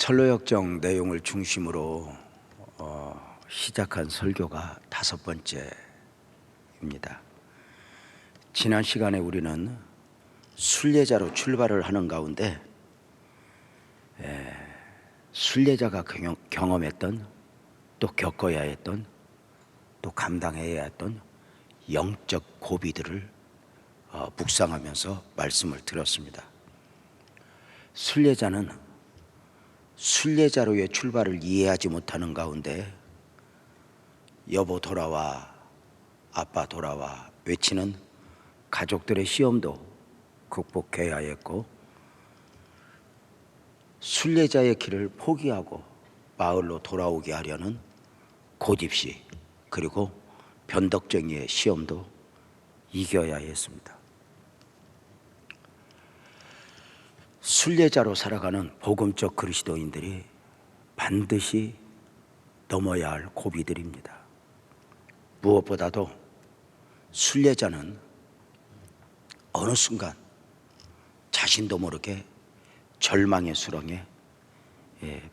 철로역정 내용을 중심으로 시작한 설교가 5번째입니다. 지난 시간에 우리는 순례자로 출발을 하는 가운데 순례자가 경험했던, 또 겪어야 했던, 또 감당해야 했던 영적 고비들을 묵상하면서 말씀을 드렸습니다. 순례자는 순례자로의 출발을 이해하지 못하는 가운데 여보 돌아와, 아빠 돌아와 외치는 가족들의 시험도 극복해야 했고, 순례자의 길을 포기하고 마을로 돌아오게 하려는 고집시 그리고 변덕쟁이의 시험도 이겨야 했습니다. 순례자로 살아가는 복음적 그리스도인들이 반드시 넘어야 할 고비들입니다. 무엇보다도 순례자는 어느 순간 자신도 모르게 절망의 수렁에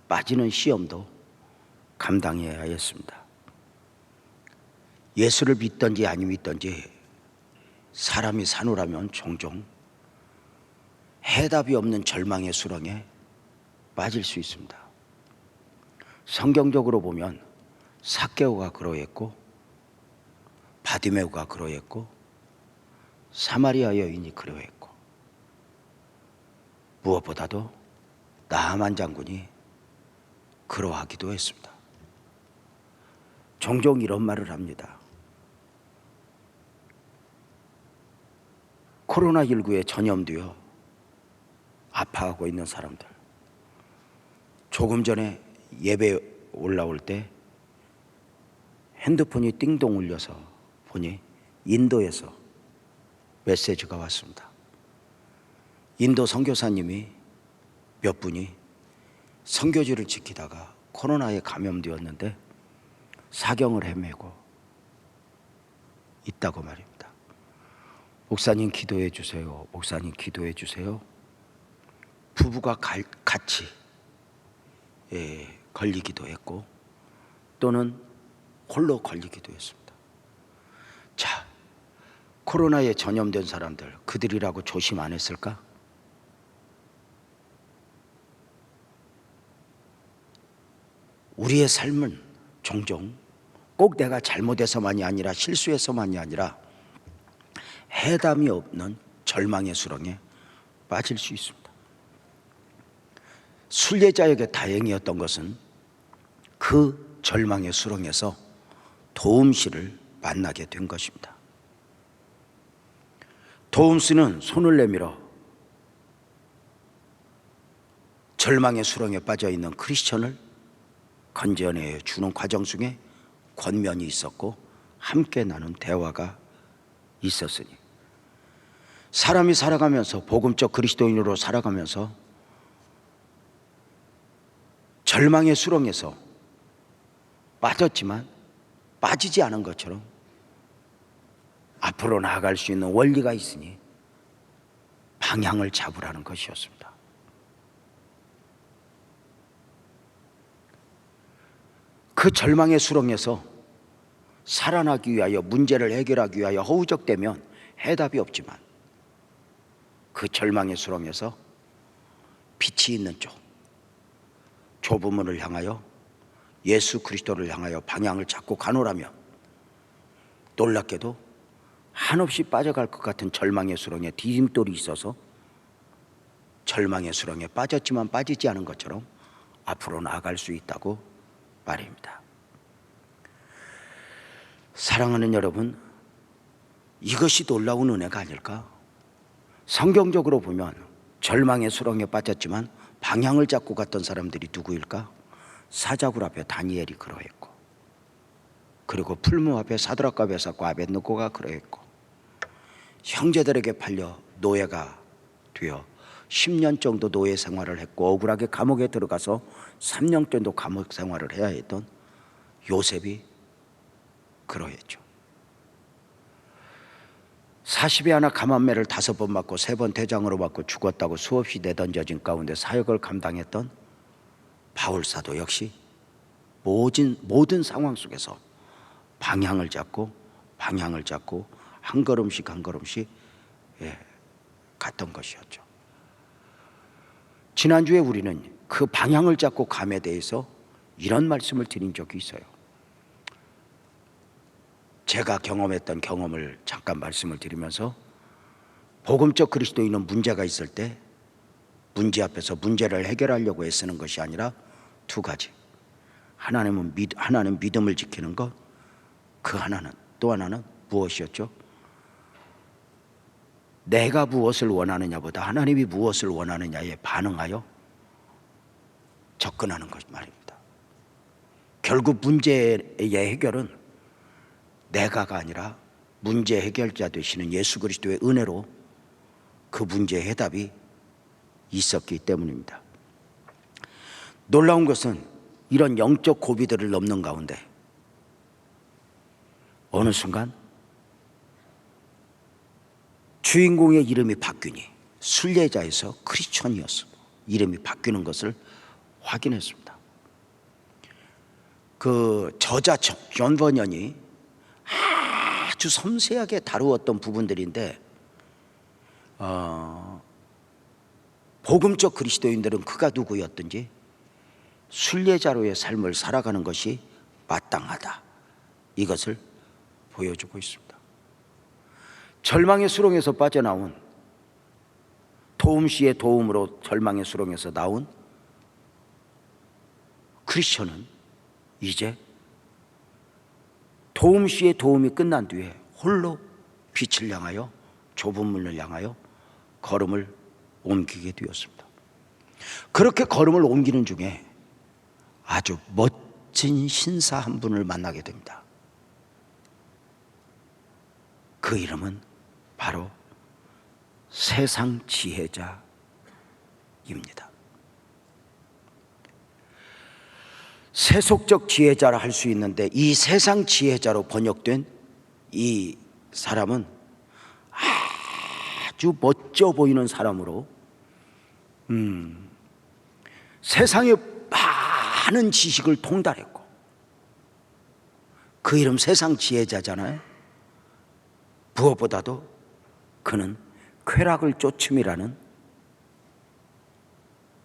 빠지는 시험도 감당해야 했습니다. 예수를 믿든지 안 믿든지 사람이 사노라면 종종 해답이 없는 절망의 수렁에 빠질 수 있습니다. 성경적으로 보면 삭개오가 그러했고, 바디메오가 그러했고, 사마리아 여인이 그러했고, 무엇보다도 나아만 장군이 그러하기도 했습니다. 종종 이런 말을 합니다. 코로나19에 전염되어 아파하고 있는 사람들, 조금 전에 예배 올라올 때 핸드폰이 띵동 울려서 보니 인도에서 메시지가 왔습니다. 인도 선교사님이 몇 분이 선교지를 지키다가 코로나에 감염되었는데 사경을 헤매고 있다고 말입니다. 목사님 기도해 주세요. 목사님 기도해 주세요. 부부가 같이 걸리기도 했고, 또는 홀로 걸리기도 했습니다. 자, 코로나에 전염된 사람들, 그들이라고 조심 안 했을까? 우리의 삶은 종종 꼭 내가 잘못해서만이 아니라 실수해서만이 아니라 해답이 없는 절망의 수렁에 빠질 수 있습니다. 순례자에게 다행이었던 것은 그 절망의 수렁에서 도움씨를 만나게 된 것입니다. 도움씨는 손을 내밀어 절망의 수렁에 빠져 있는 크리스천을 건져내 주는 과정 중에 권면이 있었고, 함께 나눈 대화가 있었으니, 사람이 살아가면서 복음적 그리스도인으로 살아가면서 절망의 수렁에서 빠졌지만 빠지지 않은 것처럼 앞으로 나아갈 수 있는 원리가 있으니 방향을 잡으라는 것이었습니다. 그 절망의 수렁에서 살아나기 위하여, 문제를 해결하기 위하여 허우적대면 해답이 없지만, 그 절망의 수렁에서 빛이 있는 쪽, 좁은 문을 향하여 예수 그리스도를 향하여 방향을 잡고 가노라면, 놀랍게도 한없이 빠져갈 것 같은 절망의 수렁에 디딤돌이 있어서 절망의 수렁에 빠졌지만 빠지지 않은 것처럼 앞으로 나아갈 수 있다고 말입니다. 사랑하는 여러분, 이것이 놀라운 은혜가 아닐까? 성경적으로 보면 절망의 수렁에 빠졌지만 방향을 잡고 갔던 사람들이 누구일까? 사자굴 앞에 다니엘이 그러했고, 그리고 풀무 앞에 사드락과 메삭과 아벳느고가 그러했고, 형제들에게 팔려 노예가 되어 10년 정도 노예 생활을 했고, 억울하게 감옥에 들어가서 3년 정도 감옥 생활을 해야 했던 요셉이 그러했죠. 40에 하나 감한매를 5번 맞고 3번 대장으로 맞고 죽었다고 수없이 내던져진 가운데 사역을 감당했던 바울 사도 역시 모든 상황 속에서 방향을 잡고 한 걸음씩 한 걸음씩 갔던 것이었죠. 지난주에 우리는 그 방향을 잡고 감에 대해서 이런 말씀을 드린 적이 있어요. 제가 경험했던 경험을 잠깐 말씀을 드리면서, 복음적 그리스도인은 문제가 있을 때 문제 앞에서 문제를 해결하려고 애쓰는 것이 아니라 두 가지. 하나는 믿음을 지키는 것, 또 하나는 무엇이었죠? 내가 무엇을 원하느냐보다 하나님이 무엇을 원하느냐에 반응하여 접근하는 것 말입니다. 결국 문제의 해결은 내가가 아니라 문제 해결자 되시는 예수 그리스도의 은혜로 그 문제의 해답이 있었기 때문입니다. 놀라운 것은 이런 영적 고비들을 넘는 가운데 어느 순간 주인공의 이름이 바뀌니 순례자에서 크리스천이었어. 이름이 바뀌는 것을 확인했습니다. 그 저자 존 버년이 아주 섬세하게 다루었던 부분들인데, 복음적 그리스도인들은 그가 누구였든지 순례자로의 삶을 살아가는 것이 마땅하다, 이것을 보여주고 있습니다. 절망의 수렁에서 빠져나온, 도움 씨의 도움으로 절망의 수렁에서 나온 크리스천은 이제 도움 씨의 도움이 끝난 뒤에 홀로 빛을 향하여, 좁은 문을 향하여 걸음을 옮기게 되었습니다. 그렇게 걸음을 옮기는 중에 아주 멋진 신사 한 분을 만나게 됩니다. 그 이름은 바로 세상 지혜자입니다. 세속적 지혜자라 할 수 있는데, 이 세상 지혜자로 번역된 이 사람은 아주 멋져 보이는 사람으로, 세상의 많은 지식을 통달했고, 그 이름 세상 지혜자잖아요. 무엇보다도 그는 쾌락을 쫓음이라는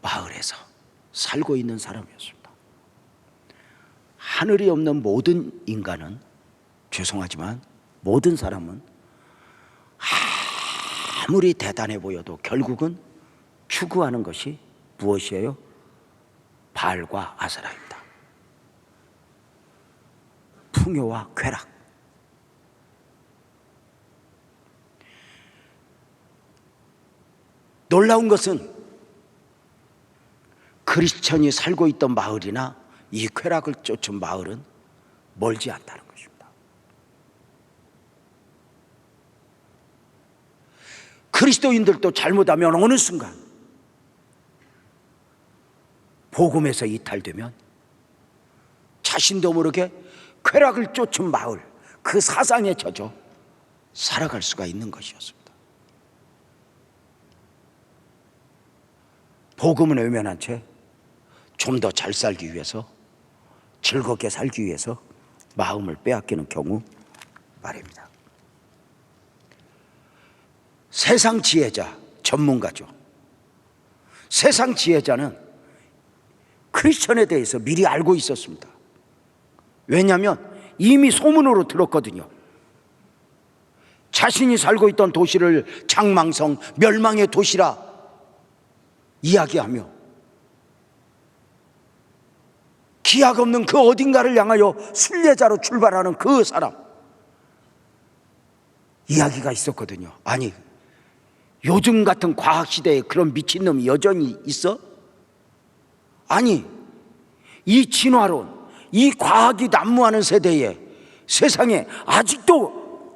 마을에서 살고 있는 사람이었습니다. 하늘이 없는 모든 인간은, 죄송하지만 모든 사람은 아무리 대단해 보여도 결국은 추구하는 것이 무엇이에요? 바알과 아세라입니다. 풍요와 쾌락. 놀라운 것은 크리스천이 살고 있던 마을이나 이 쾌락을 쫓은 마을은 멀지 않다는 것입니다. 그리스도인들도 잘못하면 어느 순간 복음에서 이탈되면 자신도 모르게 쾌락을 쫓은 마을, 그 사상에 젖어 살아갈 수가 있는 것이었습니다. 복음은 외면한 채 좀 더 잘 살기 위해서, 즐겁게 살기 위해서 마음을 빼앗기는 경우 말입니다. 세상 지혜자, 전문가죠. 세상 지혜자는 크리스천에 대해서 미리 알고 있었습니다. 왜냐하면 이미 소문으로 들었거든요. 자신이 살고 있던 도시를 장망성, 멸망의 도시라 이야기하며 기약 없는 그 어딘가를 향하여 순례자로 출발하는 그 사람 이야기가 있었거든요. 아니, 요즘 같은 과학시대에 그런 미친놈이 여전히 있어? 아니, 이 진화론, 이 과학이 난무하는 세대에 세상에 아직도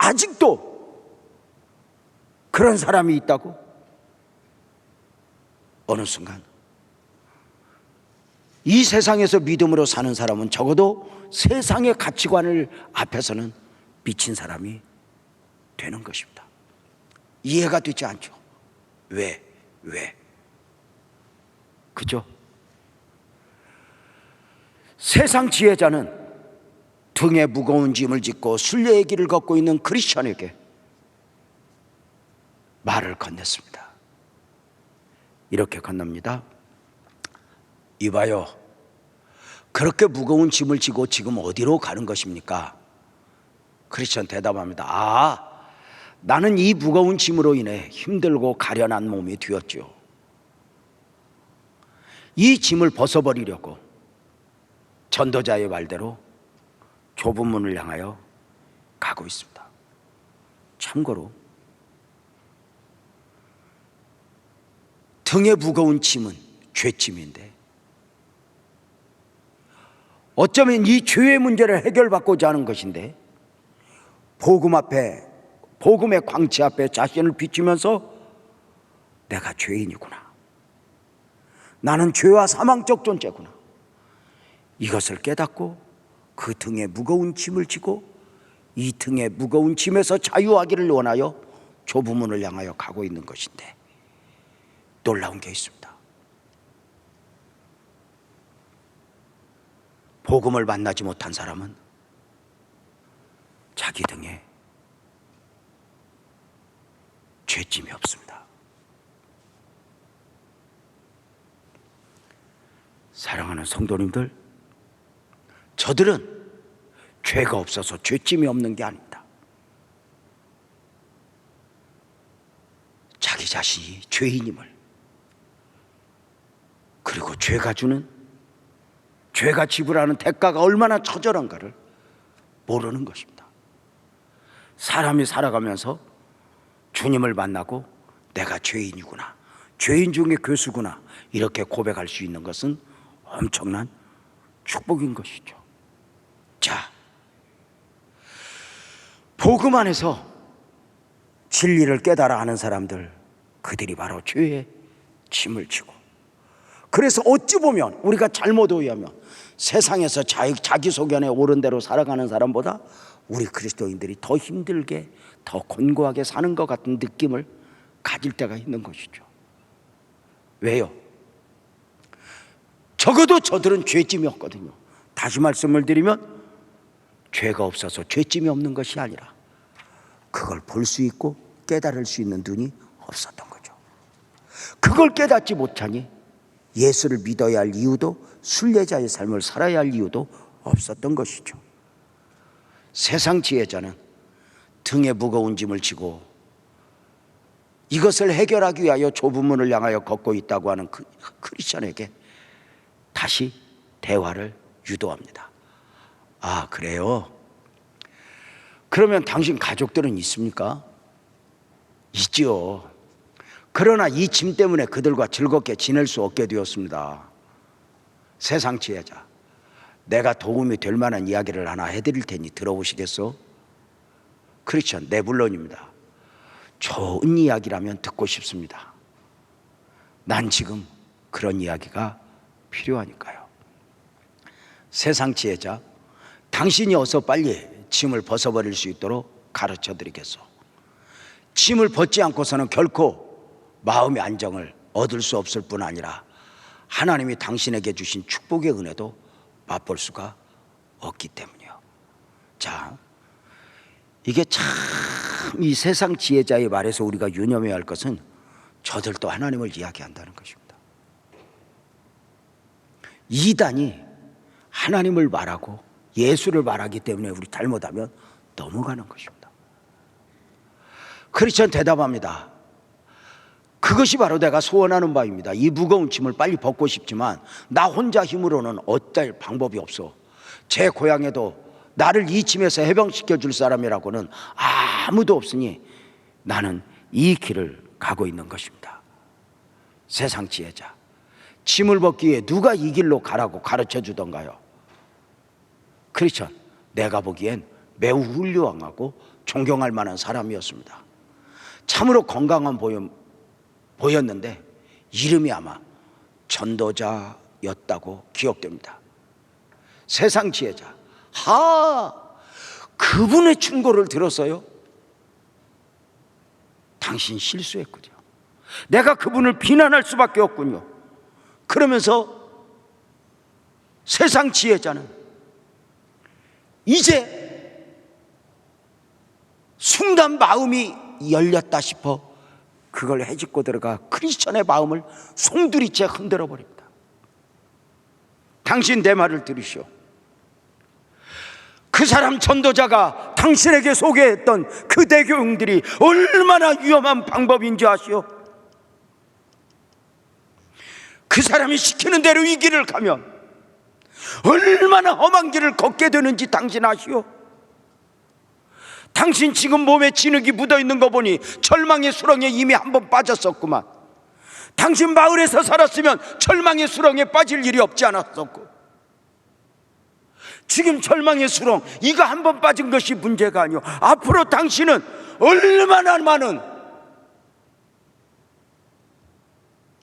그런 사람이 있다고? 어느 순간 이 세상에서 믿음으로 사는 사람은 적어도 세상의 가치관을 앞에서는 미친 사람이 되는 것입니다. 이해가 되지 않죠. 왜? 그죠? 세상 지혜자는 등에 무거운 짐을 짓고 순례의 길을 걷고 있는 크리스천에게 말을 건넸습니다. 이렇게 건넵니다. 이봐요, 그렇게 무거운 짐을 지고 지금 어디로 가는 것입니까? 크리스천 대답합니다. 나는 이 무거운 짐으로 인해 힘들고 가련한 몸이 되었죠. 이 짐을 벗어버리려고 전도자의 말대로 좁은 문을 향하여 가고 있습니다. 참고로 등에 무거운 짐은 죄짐인데, 어쩌면 이 죄의 문제를 해결받고자 하는 것인데, 복음의 광채 앞에 자신을 비추면서 내가 죄인이구나, 나는 죄와 사망적 존재구나, 이것을 깨닫고 그 등에 무거운 짐을 지고 이 등에 무거운 짐에서 자유하기를 원하여 좁은 문을 향하여 가고 있는 것인데, 놀라운 게 있습니다. 복음을 만나지 못한 사람은 자기 등에 죄짐이 없습니다. 사랑하는 성도님들, 저들은 죄가 없어서 죄짐이 없는 게 아닙니다. 자기 자신이 죄인임을, 그리고 죄가 지불하는 대가가 얼마나 처절한가를 모르는 것입니다. 사람이 살아가면서 주님을 만나고 내가 죄인이구나, 죄인 중에 교수구나, 이렇게 고백할 수 있는 것은 엄청난 축복인 것이죠. 자, 복음 안에서 진리를 깨달아 하는 사람들, 그들이 바로 죄의 짐을 지고, 그래서 어찌 보면 우리가 잘못 오해하면 세상에서 자기소견에 옳은 대로 살아가는 사람보다 우리 그리스도인들이 더 힘들게, 더 곤고하게 사는 것 같은 느낌을 가질 때가 있는 것이죠. 왜요? 적어도 저들은 죄짐이 없거든요. 다시 말씀을 드리면, 죄가 없어서 죄짐이 없는 것이 아니라 그걸 볼 수 있고 깨달을 수 있는 눈이 없었던 거죠. 그걸 깨닫지 못하니 예수를 믿어야 할 이유도, 순례자의 삶을 살아야 할 이유도 없었던 것이죠. 세상 지혜자는 등에 무거운 짐을 지고 이것을 해결하기 위하여 좁은 문을 향하여 걷고 있다고 하는 크리스천에게 다시 대화를 유도합니다. 그래요? 그러면 당신 가족들은 있습니까? 있지요. 그러나 이 짐 때문에 그들과 즐겁게 지낼 수 없게 되었습니다. 세상 지혜자, 내가 도움이 될 만한 이야기를 하나 해드릴 테니 들어보시겠어? 크리스천, 네, 물론입니다. 좋은 이야기라면 듣고 싶습니다. 난 지금 그런 이야기가 필요하니까요. 세상 지혜자, 당신이 어서 빨리 짐을 벗어버릴 수 있도록 가르쳐 드리겠소. 짐을 벗지 않고서는 결코 마음의 안정을 얻을 수 없을 뿐 아니라 하나님이 당신에게 주신 축복의 은혜도 맛볼 수가 없기 때문이요. 자, 이게 참 이 세상 지혜자의 말에서 우리가 유념해야 할 것은 저들도 하나님을 이야기한다는 것입니다. 이단이 하나님을 말하고 예수를 말하기 때문에 우리 잘못하면 넘어가는 것입니다. 크리스천 대답합니다. 그것이 바로 내가 소원하는 바입니다. 이 무거운 짐을 빨리 벗고 싶지만 나 혼자 힘으로는 어쩔 방법이 없어. 제 고향에도 나를 이 짐에서 해방시켜 줄 사람이라고는 아무도 없으니 나는 이 길을 가고 있는 것입니다. 세상 지혜자, 짐을 벗기 위해 누가 이 길로 가라고 가르쳐 주던가요? 크리스천, 내가 보기엔 매우 훌륭하고 존경할 만한 사람이었습니다. 참으로 건강한 보였는데 이름이 아마 전도자였다고 기억됩니다. 세상 지혜자, 그분의 충고를 들었어요? 당신 실수했군요. 내가 그분을 비난할 수밖에 없군요. 그러면서 세상 지혜자는 이제 순간 마음이 열렸다 싶어 그걸 헤집고 들어가 크리스천의 마음을 송두리째 흔들어 버립니다. 당신 내 말을 들으시오. 그 사람 전도자가 당신에게 소개했던 그 대교용들이 얼마나 위험한 방법인지 아시오? 그 사람이 시키는 대로 이 길을 가면 얼마나 험한 길을 걷게 되는지 당신 아시오? 당신 지금 몸에 진흙이 묻어있는 거 보니 절망의 수렁에 이미 한번 빠졌었구만. 당신 마을에서 살았으면 절망의 수렁에 빠질 일이 없지 않았었고, 지금 절망의 수렁 이거 한번 빠진 것이 문제가 아니오. 앞으로 당신은 얼마나 많은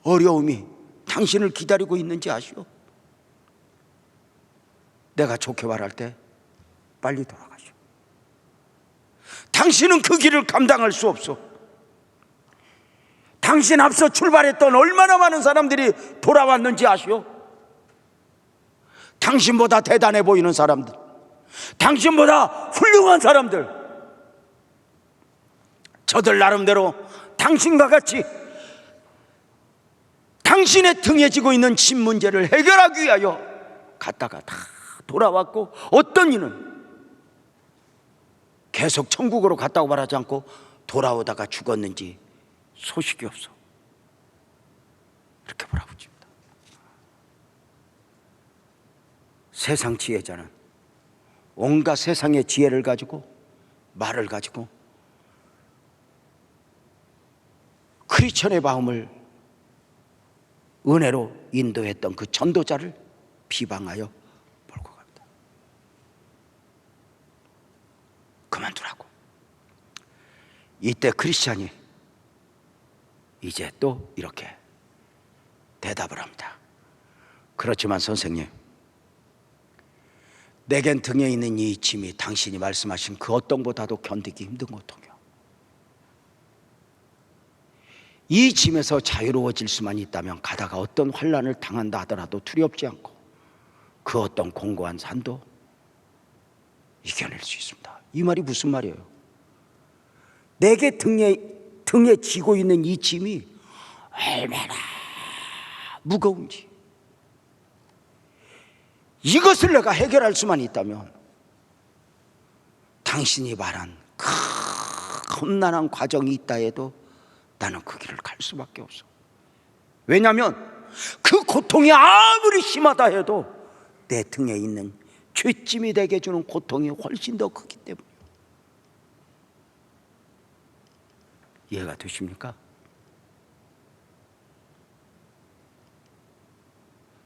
어려움이 당신을 기다리고 있는지 아시오? 내가 좋게 말할 때 빨리 돌아가시오. 당신은 그 길을 감당할 수 없어. 당신 앞서 출발했던 얼마나 많은 사람들이 돌아왔는지 아시오? 당신보다 대단해 보이는 사람들, 당신보다 훌륭한 사람들, 저들 나름대로 당신과 같이 당신의 등에 지고 있는 짐 문제를 해결하기 위하여 갔다가 다 돌아왔고, 어떤 이는 계속 천국으로 갔다고 말하지 않고 돌아오다가 죽었는지 소식이 없어. 이렇게 몰아붙입니다. 세상 지혜자는 온갖 세상의 지혜를 가지고, 말을 가지고 크리스천의 마음을 은혜로 인도했던 그 전도자를 비방하여 몰고 갑니다. 그만두라고. 이때 크리스찬이 이제 또 이렇게 대답을 합니다. 그렇지만 선생님, 내겐 등에 있는 이 짐이 당신이 말씀하신 그 어떤 보다도 견디기 힘든 고통이요. 이 짐에서 자유로워질 수만 있다면 가다가 어떤 환난을 당한다 하더라도 두렵지 않고 그 어떤 공고한 산도 이겨낼 수 있습니다. 이 말이 무슨 말이에요? 내게 등에 지고 있는 이 짐이 얼마나 무거운지, 이것을 내가 해결할 수만 있다면 당신이 말한 그 험난한 과정이 있다 해도 나는 그 길을 갈 수밖에 없어. 왜냐하면 그 고통이 아무리 심하다 해도 내 등에 있는 죄짐이 되게 주는 고통이 훨씬 더 크기 때문이에요. 이해가 되십니까?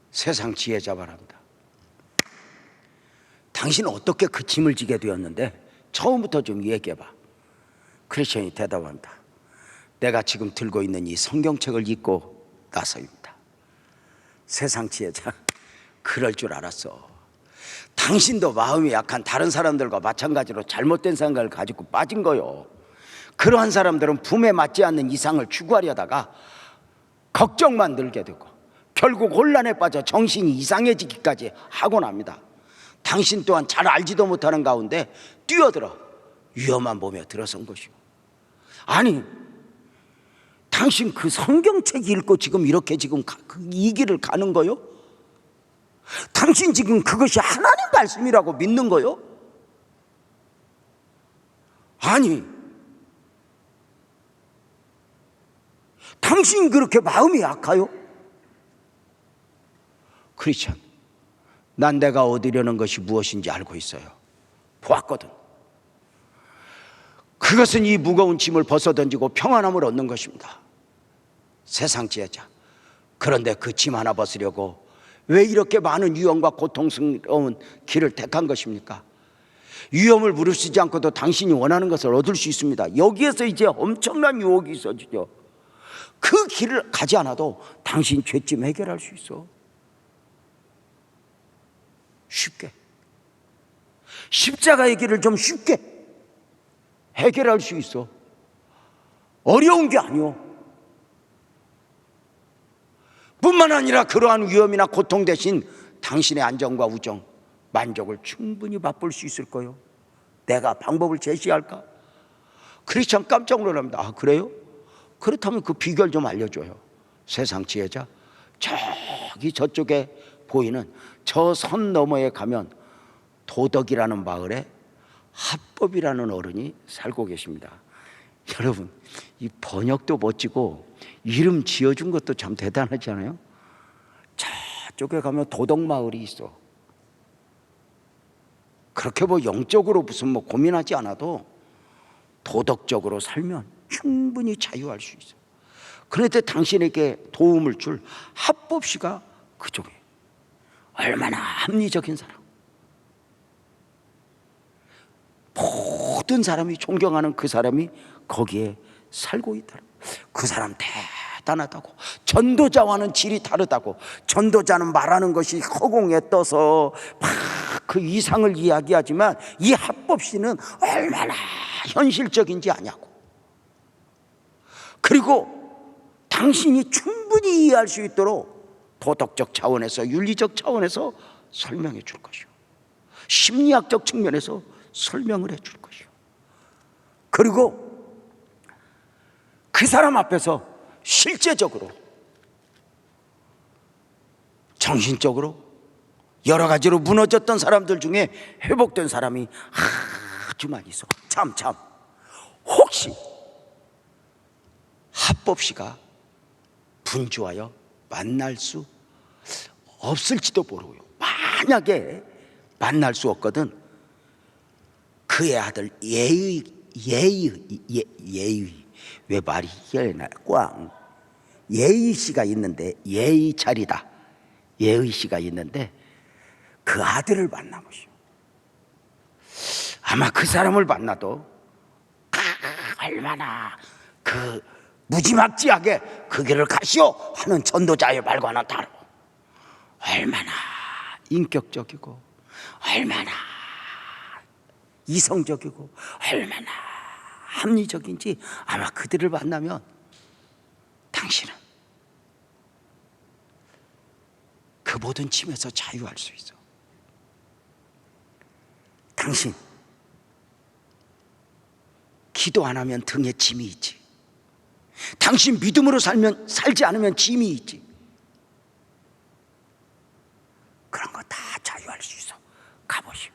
세상 지혜자 바랍니다. 당신은 어떻게 그 짐을 지게 되었는데 처음부터 좀 얘기해봐. 크리스천이 대답합니다. 내가 지금 들고 있는 이 성경책을 읽고 나서입니다. 세상 지혜자, 그럴 줄 알았어. 당신도 마음이 약한 다른 사람들과 마찬가지로 잘못된 생각을 가지고 빠진 거요. 그러한 사람들은 품에 맞지 않는 이상을 추구하려다가 걱정만 들게 되고 결국 혼란에 빠져 정신이 이상해지기까지 하곤 합니다. 당신 또한 잘 알지도 못하는 가운데 뛰어들어 위험한 몸에 들어선 것이오. 아니, 당신 그 성경책 읽고 지금 이렇게 지금 이 길을 가는 거요? 당신 지금 그것이 하나님 말씀이라고 믿는 거요? 아니, 당신 그렇게 마음이 약하요? 크리스천, 난 내가 얻으려는 것이 무엇인지 알고 있어요. 보았거든. 그것은 이 무거운 짐을 벗어던지고 평안함을 얻는 것입니다. 세상 지혜자, 그런데 그 짐 하나 벗으려고 왜 이렇게 많은 위험과 고통스러운 길을 택한 것입니까? 위험을 무릅쓰지 않고도 당신이 원하는 것을 얻을 수 있습니다. 여기에서 이제 엄청난 유혹이 있어지죠. 그 길을 가지 않아도 당신 죄짐 해결할 수 있어. 쉽게. 십자가의 길을 좀 쉽게 해결할 수 있어. 어려운 게 아니오. 뿐만 아니라 그러한 위험이나 고통 대신 당신의 안정과 우정, 만족을 충분히 맛볼 수 있을 거요. 내가 방법을 제시할까? 크리스천 깜짝 놀랍니다. 아, 그래요? 그렇다면 그 비결 좀 알려줘요. 세상 지혜자, 저기 저쪽에 보이는 저 선 너머에 가면 도덕이라는 마을에 합법이라는 어른이 살고 계십니다. 여러분, 이 번역도 멋지고 이름 지어준 것도 참 대단하지 않아요? 저쪽에 가면 도덕마을이 있어. 그렇게 뭐 영적으로 무슨 뭐 고민하지 않아도 도덕적으로 살면 충분히 자유할 수 있어. 그런데 당신에게 도움을 줄 합법시가 그쪽에 얼마나 합리적인 사람, 모든 사람이 존경하는 그 사람이 거기에 살고 있다. 그 사람 대단하다고. 전도자와는 질이 다르다고. 전도자는 말하는 것이 허공에 떠서 막 그 이상을 이야기하지만 이 합법시는 얼마나 현실적인지 아냐고. 그리고 당신이 충분히 이해할 수 있도록 도덕적 차원에서, 윤리적 차원에서 설명해 줄 것이요, 심리학적 측면에서 설명을 해 줄 것이요, 그리고 그 사람 앞에서 실제적으로 정신적으로 여러 가지로 무너졌던 사람들 중에 회복된 사람이 아주 많이 있어. 참 혹시 합법시가 분주하여 만날 수 없을지도 모르고요. 만약에 만날 수 없거든, 그의 아들 예의 왜 말이 희열나 꽝 예의 씨가 있는데, 예의 자리다, 예의 씨가 있는데 그 아들을 만나보시오. 아마 그 사람을 만나도 얼마나 그 무지막지하게 그 길을 가시오 하는 전도자의 말과는 다르고, 얼마나 인격적이고 얼마나 이성적이고 얼마나 합리적인지 아마 그들을 만나면 당신은 그 모든 짐에서 자유할 수 있어. 당신 기도 안 하면 등에 짐이 있지. 당신 믿음으로 살지 않으면 짐이 있지. 그런 거 다 자유할 수 있어. 가보시오.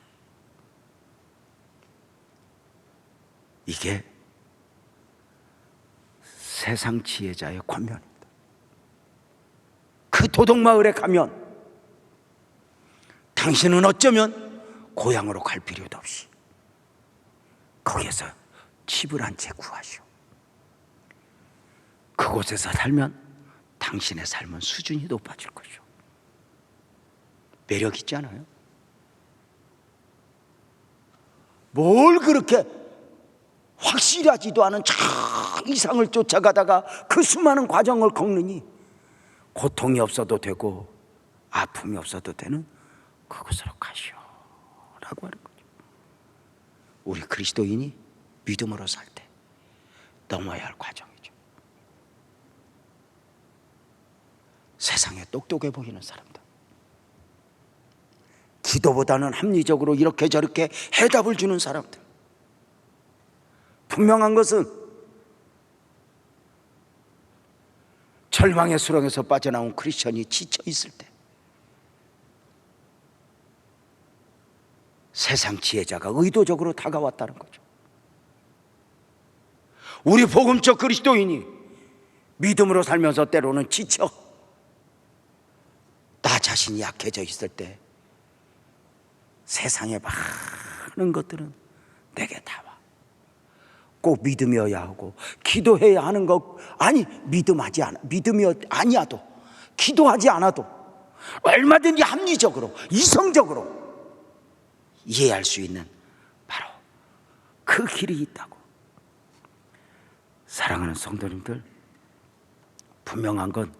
이게 세상 지혜자의 권면입니다. 그 도덕마을에 가면 당신은 어쩌면 고향으로 갈 필요도 없이 거기에서 집을 한 채 구하시오. 그곳에서 살면 당신의 삶은 수준이 높아질 것이오. 매력 있지 않아요? 뭘 그렇게 확실하지도 않은 저 이상을 쫓아가다가 그 수많은 과정을 겪느니 고통이 없어도 되고 아픔이 없어도 되는 그곳으로 가시오 라고 하는 거죠. 우리 그리스도인이 믿음으로 살 때 넘어야 할 과정이죠. 세상에 똑똑해 보이는 사람들, 기도보다는 합리적으로 이렇게 저렇게 해답을 주는 사람들, 분명한 것은 절망의 수렁에서 빠져나온 크리스천이 지쳐 있을 때 세상 지혜자가 의도적으로 다가왔다는 거죠. 우리 복음적 그리스도인이 믿음으로 살면서 때로는 지쳐 나 자신이 약해져 있을 때 세상의 많은 것들은 내게 다 와. 꼭 믿음이어야 하고 기도해야 하는 것, 아니 믿음이 아니어도 기도하지 않아도 얼마든지 합리적으로 이성적으로 이해할 수 있는 바로 그 길이 있다고. 사랑하는 성도님들, 분명한 건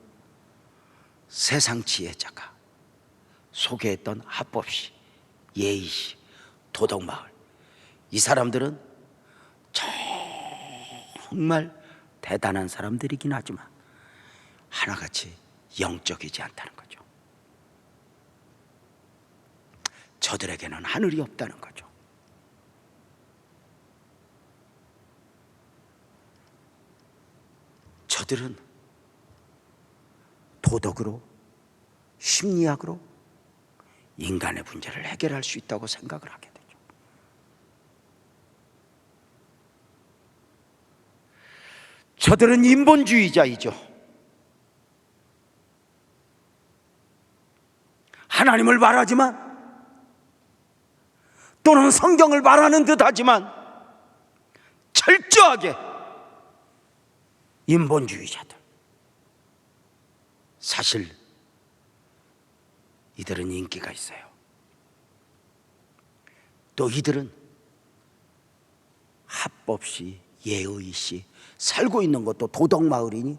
세상 지혜자가 소개했던 합법시, 예의시, 도덕마을, 이 사람들은 정말 대단한 사람들이긴 하지만 하나같이 영적이지 않다는 거죠. 저들에게는 하늘이 없다는 거죠. 저들은 도덕으로, 심리학으로 인간의 문제를 해결할 수 있다고 생각을 하게 되죠. 저들은 인본주의자이죠. 하나님을 말하지만 또는 성경을 말하는 듯 하지만 철저하게 인본주의자들. 사실 이들은 인기가 있어요. 또 이들은 합법시, 예의시 살고 있는 것도 도덕마을이니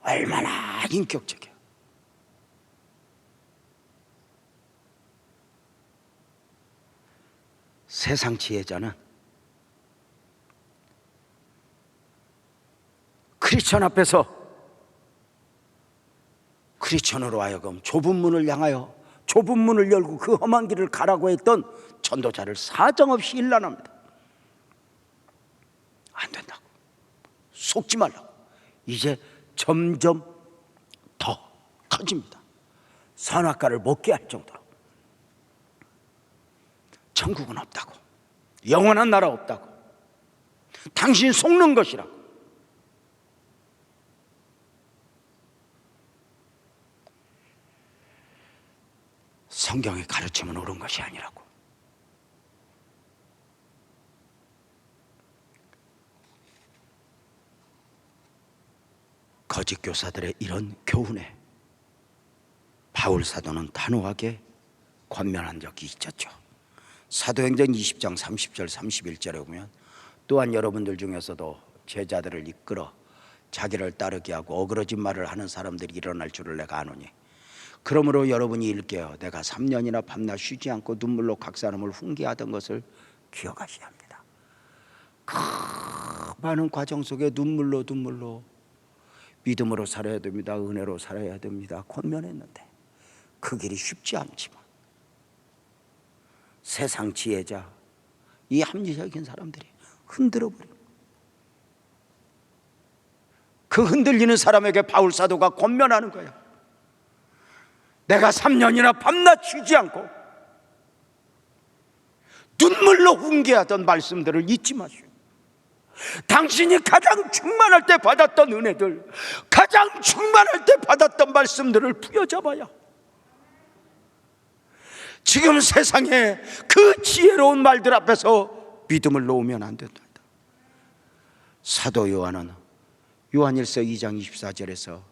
얼마나 인격적이에요. 세상 지혜자는 크리스천 앞에서 크리스천으로 하여금 좁은 문을 향하여 좁은 문을 열고 그 험한 길을 가라고 했던 전도자를 사정없이 일난합니다. 안 된다고, 속지 말라고. 이제 점점 더 커집니다. 선악과를 먹게 할 정도로. 천국은 없다고, 영원한 나라 없다고, 당신 속는 것이라고. 성경의 가르침은 옳은 것이 아니라고. 거짓 교사들의 이런 교훈에 바울 사도는 단호하게 권면한 적이 있었죠. 사도행전 20장 30절 31절에 보면, 또한 여러분들 중에서도 제자들을 이끌어 자기를 따르게 하고 어그러진 말을 하는 사람들이 일어날 줄을 내가 아노니, 그러므로 여러분이 일깨어 내가 3년이나 밤낮 쉬지 않고 눈물로 각 사람을 훈계하던 것을 기억하셔야 합니다. 그 많은 과정 속에 눈물로 믿음으로 살아야 됩니다, 은혜로 살아야 됩니다 권면했는데 그 길이 쉽지 않지만 세상 지혜자, 이 합리적인 사람들이 흔들어버리고, 그 흔들리는 사람에게 바울 사도가 권면하는 거야. 내가 3년이나 밤낮 쉬지 않고 눈물로 훈계하던 말씀들을 잊지 마시오. 당신이 가장 충만할 때 받았던 은혜들, 가장 충만할 때 받았던 말씀들을 부여잡아야 지금 세상에 그 지혜로운 말들 앞에서 믿음을 놓으면 안 된다. 사도 요한은 요한일서 2장 24절에서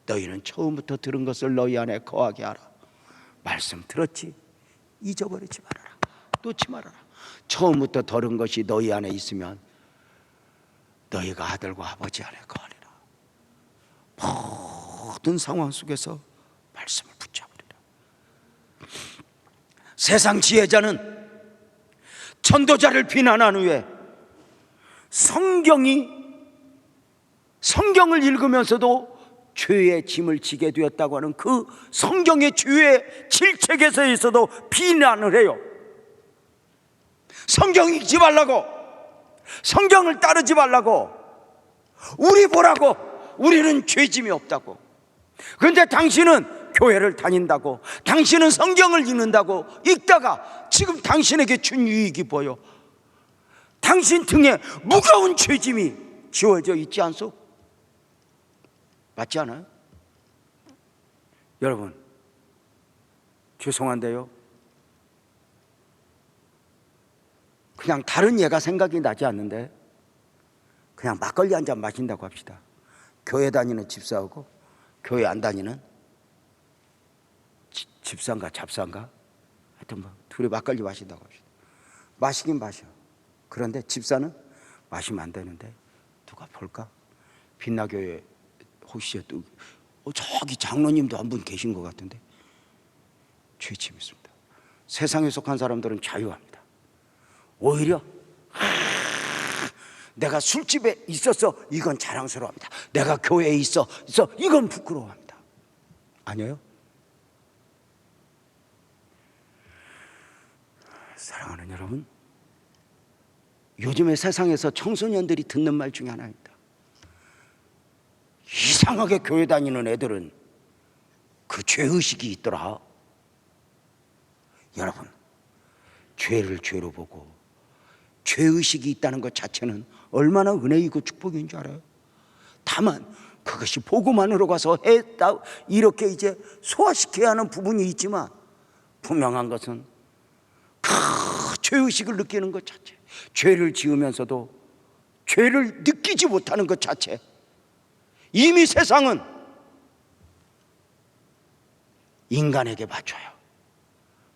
너희는 처음부터 들은 것을 너희 안에 거하게 하라. 말씀 들었지? 잊어버리지 말아라. 놓지 말아라. 처음부터 들은 것이 너희 안에 있으면 너희가 아들과 아버지 안에 거하리라. 모든 상황 속에서 말씀을 붙잡으리라. 세상 지혜자는 전도자를 비난한 후에 성경을 읽으면서도 죄의 짐을 지게 되었다고 하는 그 성경의 죄의 질책에서도 비난을 해요. 성경 읽지 말라고, 성경을 따르지 말라고, 우리 보라고, 우리는 죄짐이 없다고. 그런데 당신은 교회를 다닌다고, 당신은 성경을 읽는다고 읽다가 지금 당신에게 준 유익이 보여. 당신 등에 무거운 죄짐이 지워져 있지 않소? 맞지 않아요? 여러분, 죄송한데요, 그냥 다른 예가 생각이 나지 않는데 그냥 막걸리 한 잔 마신다고 합시다. 교회 다니는 집사하고 교회 안 다니는 집사인가 잡사인가 하여튼 뭐 둘이 막걸리 마신다고 합시다. 마시긴 마셔. 그런데 집사는 마시면 안 되는데 누가 볼까? 빛나교회 혹시 또 저기 장로님도 한 분 계신 것 같은데 죄짐이 있습니다. 세상에 속한 사람들은 자유합니다. 오히려 내가 술집에 있었어, 이건 자랑스러워합니다. 내가 교회에 있어 이건 부끄러워합니다. 아니에요? 사랑하는 여러분, 요즘에 세상에서 청소년들이 듣는 말 중에 하나입니다. 이상하게 교회 다니는 애들은 그 죄의식이 있더라. 여러분, 죄를 죄로 보고 죄의식이 있다는 것 자체는 얼마나 은혜이고 축복인 줄 알아요? 다만 그것이 복음만으로 가서 했다 이렇게 이제 소화시켜야 하는 부분이 있지만, 분명한 것은 그 죄의식을 느끼는 것 자체, 죄를 지으면서도 죄를 느끼지 못하는 것 자체, 이미 세상은 인간에게 맞춰요.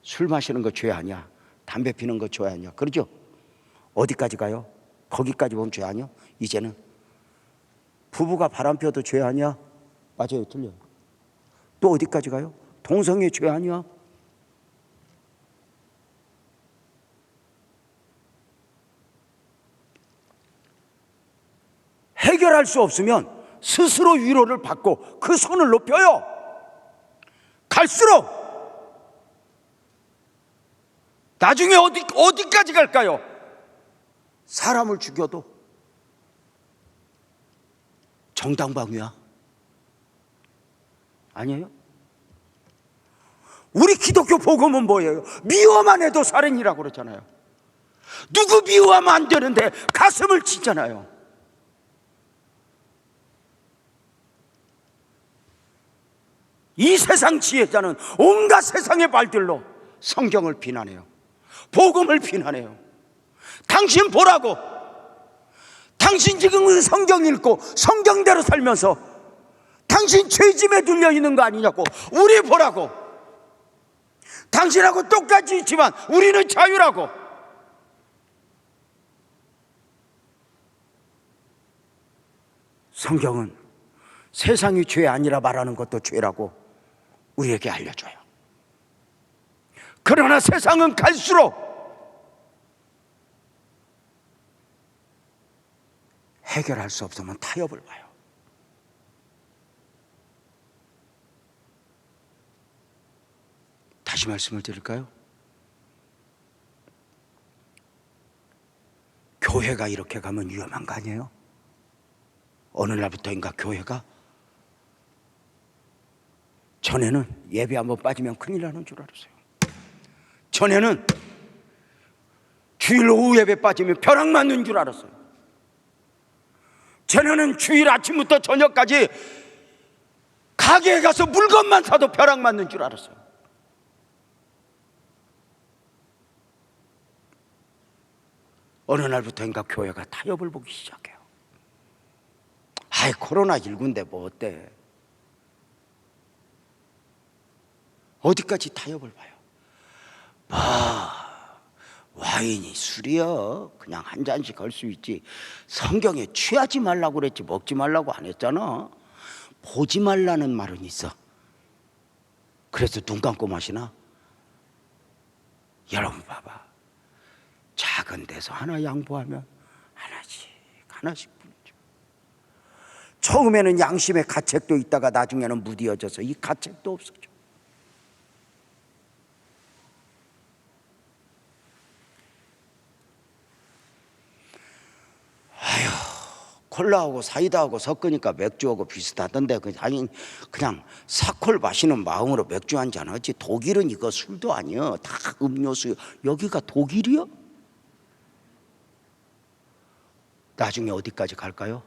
술 마시는 거 죄 아니야, 담배 피는 거 죄 아니야, 그러죠? 어디까지 가요? 거기까지 보면 죄 아니야? 이제는 부부가 바람 피워도 죄 아니야? 맞아요, 틀려요? 또 어디까지 가요? 동성애 죄 아니야? 해결할 수 없으면 스스로 위로를 받고 그 손을 높여요. 갈수록 나중에 어디까지 갈까요? 사람을 죽여도 정당방위야? 아니에요? 우리 기독교 복음은 뭐예요? 미워만 해도 살인이라고 그러잖아요. 누구 미워하면 안 되는데 가슴을 치잖아요. 이 세상 지혜자는 온갖 세상의 말들로 성경을 비난해요. 복음을 비난해요. 당신 보라고. 당신 지금 성경 읽고 성경대로 살면서 당신 죄짐에 눌려 있는 거 아니냐고. 우리 보라고. 당신하고 똑같이 있지만 우리는 자유라고. 성경은 세상이 죄 아니라 말하는 것도 죄라고 우리에게 알려줘요. 그러나 세상은 갈수록 해결할 수 없으면 타협을 봐요. 다시 말씀을 드릴까요? 교회가 이렇게 가면 위험한 거 아니에요? 어느 날부터인가 교회가, 전에는 예배 한번 빠지면 큰일 나는 줄 알았어요. 전에는 주일 오후 예배 빠지면 벼락 맞는 줄 알았어요. 전에는 주일 아침부터 저녁까지 가게에 가서 물건만 사도 벼락 맞는 줄 알았어요. 어느 날부터인가 교회가 타협을 보기 시작해요. 아이, 코로나19인데 뭐 어때? 어디까지 타협을 봐요? 와인이 술이야. 그냥 한 잔씩 할 수 있지. 성경에 취하지 말라고 그랬지 먹지 말라고 안 했잖아. 보지 말라는 말은 있어. 그래서 눈 감고 마시나? 여러분 봐봐. 작은 데서 하나 양보하면 하나씩 부르죠. 처음에는 양심의 가책도 있다가 나중에는 무디어져서 이 가책도 없어져. 콜라하고 사이다하고 섞으니까 맥주하고 비슷하던데, 그냥 사콜 마시는 마음으로 맥주 한잔 하지. 독일은 이거 술도 아니야. 다 음료수. 여기가 독일이요? 나중에 어디까지 갈까요?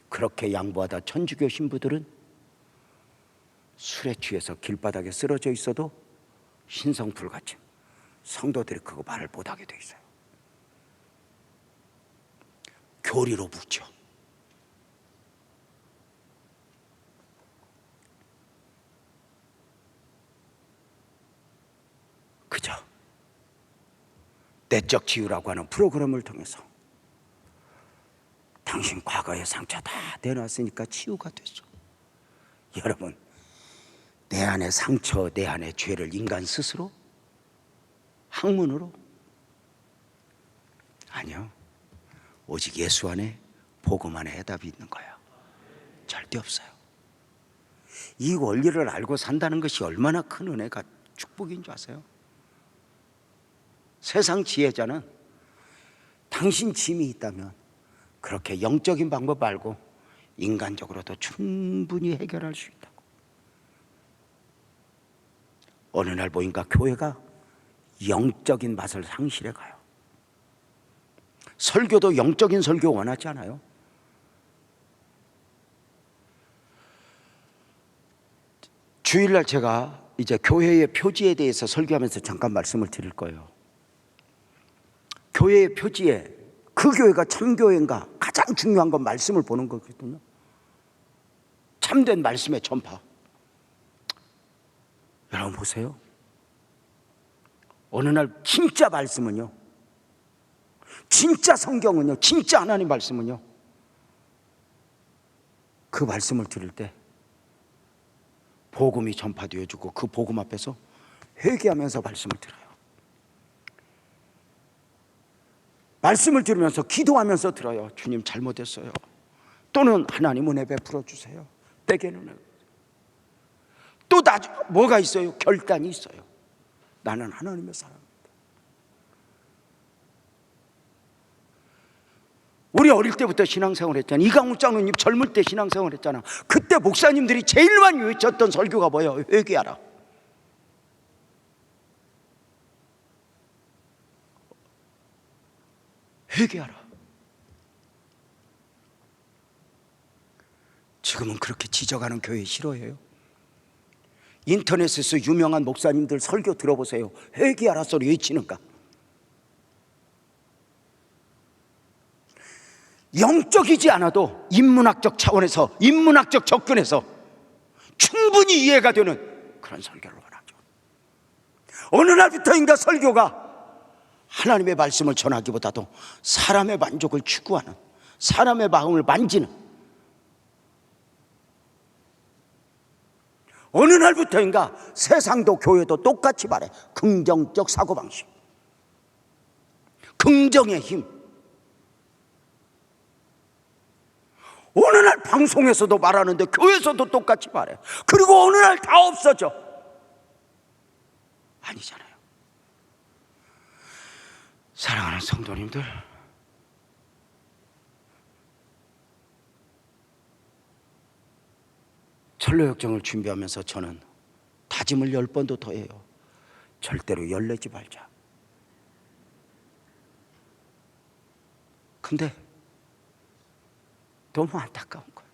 그렇게 양보하다 천주교 신부들은 술에 취해서 길바닥에 쓰러져 있어도 신성불가침, 성도들이 그거 말을 못하게 돼 있어요. 교리로 묻죠. 그죠? 내적 치유라고 하는 프로그램을 통해서 당신 과거의 상처 다 내놨으니까 치유가 됐어. 여러분, 내 안의 상처, 내 안의 죄를 인간 스스로? 학문으로? 아니요. 오직 예수 안에, 복음 안에 해답이 있는 거예요. 절대 없어요. 이 원리를 알고 산다는 것이 얼마나 큰 은혜가 축복인 줄 아세요? 세상 지혜자는 당신 짐이 있다면 그렇게 영적인 방법 말고 인간적으로도 충분히 해결할 수 있다고. 어느 날 보니까 교회가 영적인 맛을 상실해 가요. 설교도 영적인 설교 원하지 않아요? 주일날 제가 이제 교회의 표지에 대해서 설교하면서 잠깐 말씀을 드릴 거예요. 교회의 표지에 그 교회가 참교회인가 가장 중요한 건 말씀을 보는 거거든요. 참된 말씀의 전파. 여러분 보세요. 어느 날 진짜 말씀은요, 진짜 성경은요, 진짜 하나님 말씀은요, 그 말씀을 들을 때 복음이 전파되어지고 그 복음 앞에서 회개하면서 말씀을 들어요. 말씀을 들으면서 기도하면서 들어요. 주님 잘못했어요. 또는 하나님 은혜 베풀어 주세요. 내게는 은혜. 또 뭐가 있어요? 결단이 있어요. 나는 하나님의 사람입니다. 우리 어릴 때부터 신앙생활 했잖아. 이강훈 장로님 젊을 때 신앙생활 했잖아. 그때 목사님들이 제일 많이 외쳤던 설교가 뭐예요? 회개하라. 회개하라. 지금은 그렇게 지적하는 교회 싫어해요. 인터넷에서 유명한 목사님들 설교 들어보세요. 회개하라 소리 외치는가? 영적이지 않아도 인문학적 차원에서, 인문학적 접근에서 충분히 이해가 되는 그런 설교를 원하죠. 어느 날부터인가 설교가 하나님의 말씀을 전하기보다도 사람의 만족을 추구하는, 사람의 마음을 만지는, 어느 날부터인가 세상도 교회도 똑같이 말해. 긍정적 사고방식, 긍정의 힘. 어느 날 방송에서도 말하는데 교회에서도 똑같이 말해. 그리고 어느 날 다 없어져. 아니잖아요. 사랑하는 성도님들, 철로역정을 준비하면서 저는 다짐을 10번도 더 해요. 절대로 열내지 말자. 근데 너무 안타까운 거예요.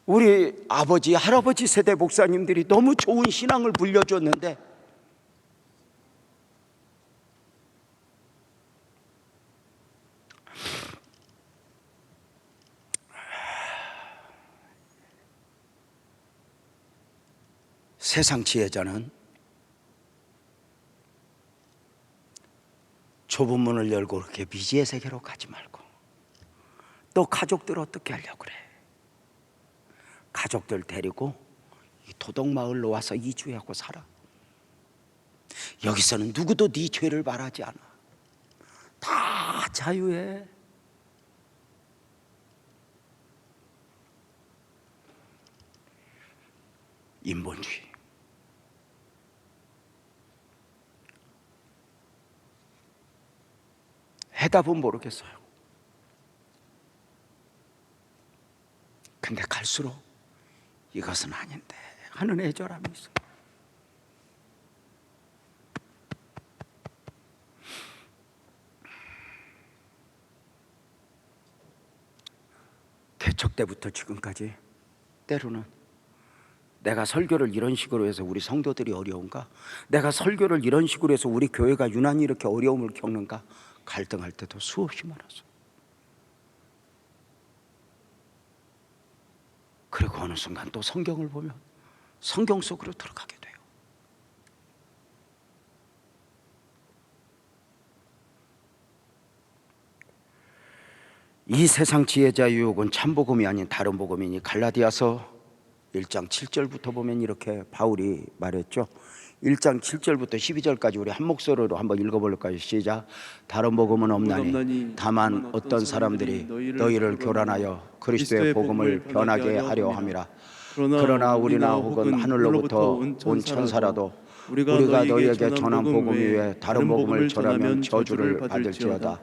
우리 아버지, 할아버지 세대 목사님들이 너무 좋은 신앙을 물려줬는데 세상 지혜자는 좁은 문을 열고 그렇게 미지의 세계로 가지 말고 또 가족들 어떻게 하려고 그래? 가족들 데리고 이 도덕마을로 와서 이주하고 살아. 여기서는 누구도 네 죄를 말하지 않아. 다 자유해. 인본주의. 해답은 모르겠어요. 근데 갈수록 이것은 아닌데 하는 애절함이 있어요. 개척 때부터 지금까지 때로는 내가 설교를 이런 식으로 해서 우리 성도들이 어려운가? 내가 설교를 이런 식으로 해서 우리 교회가 유난히 이렇게 어려움을 겪는가? 갈등할 때도 수없이 많았어. 그리고 어느 순간 또 성경을 보면 성경 속으로 들어가게 돼요. 이 세상 지혜자 유혹은 참복음이 아닌 다른 복음이니 갈라디아서 1장 7절부터 보면 이렇게 바울이 말했죠. 1장 7절부터 12절까지 우리 한 목소리로 한번 읽어볼까요? 시작. 다른 복음은 없나니 다만 어떤 사람들이 너희를 교란하여 그리스도의 복음을 변하게 하려 함이라. 그러나 우리나 혹은 하늘로부터 온 천사라도 우리가 너희에게 전한 복음 외에 다른 복음을 전하면 저주를 받을지어다.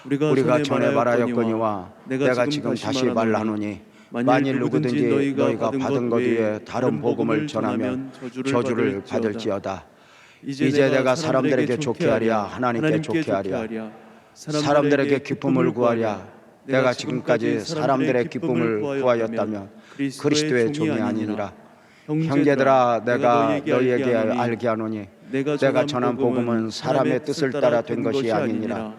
우리가 전에 말하였거니와 내가 지금 다시 말하노니 만일 누구든지 너희가 받은 것 외에 다른 복음을 전하면 저주를 받을지어다. 이제 내가 사람들에게 좋게 하랴 하나님께 좋게 하랴 사람들에게 기쁨을 구하랴. 내가 지금까지 사람들의 기쁨을 구하였다면 그리스도의 종이 아니니라. 형제들아, 내가 너희에게 알게 하노니 내가 전한 복음은 사람의 뜻을 따라 된 것이 아니니라.